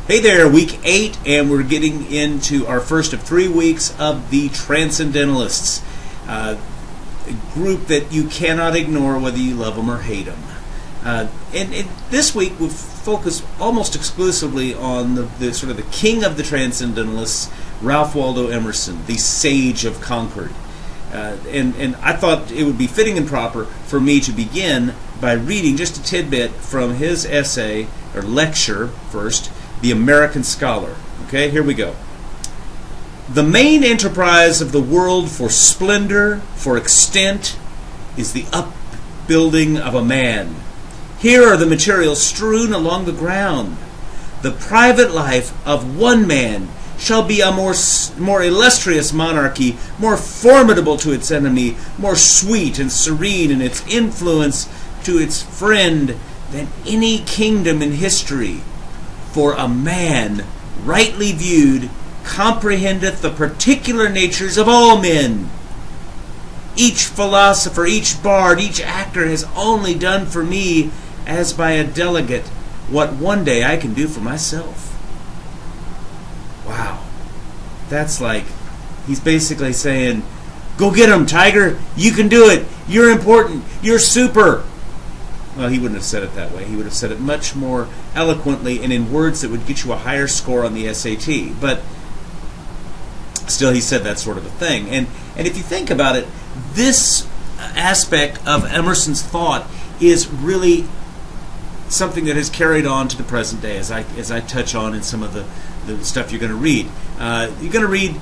Hey there, week 8, and we're getting into our first of 3 weeks of the Transcendentalists, a group that you cannot ignore whether you love them or hate them. And this week we've focused almost exclusively on the sort of the king of the Transcendentalists, Ralph Waldo Emerson, the sage of Concord. And I thought it would be fitting and proper for me to begin by reading just a tidbit from his essay, or lecture first, The American Scholar. Okay, here we go. The main enterprise of the world for splendor, for extent, is the upbuilding of a man. Here are the materials strewn along the ground. The private life of one man shall be a more illustrious monarchy, more formidable to its enemy, more sweet and serene in its influence to its friend than any kingdom in history. For a man, rightly viewed, comprehendeth the particular natures of all men. Each philosopher, each bard, each actor has only done for me, as by a delegate, what one day I can do for myself. Wow. That's like, he's basically saying, go get him, Tiger. You can do it. You're important. You're super. Well, he wouldn't have said it that way. He would have said it much more eloquently and in words that would get you a higher score on the SAT. But still, he said that sort of a thing. And if you think about it, this aspect of Emerson's thought is really something that has carried on to the present day, as I touch on in some of the stuff you're going to read. You're going to read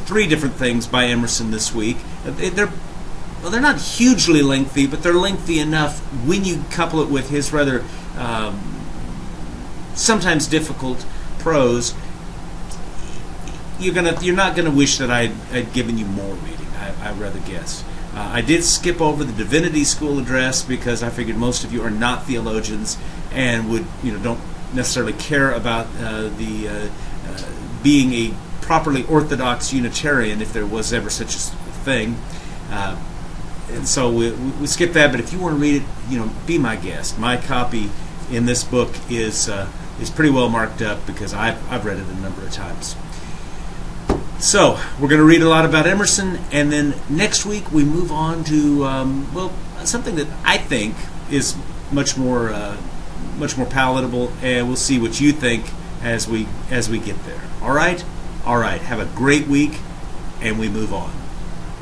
three different things by Emerson this week. They're not hugely lengthy, but they're lengthy enough when you couple it with his rather sometimes difficult prose. You're not gonna wish that I'd given you more reading. I rather guess. I did skip over the Divinity School address because I figured most of you are not theologians and don't necessarily care about being a properly orthodox Unitarian, if there was ever such a thing. And so we skip that. But if you want to read it, be my guest. My copy in this book is pretty well marked up because I've read it a number of times. So we're going to read a lot about Emerson, and then next week we move on to something that I think is much more palatable, and we'll see what you think as we get there. All right. Have a great week, and we move on.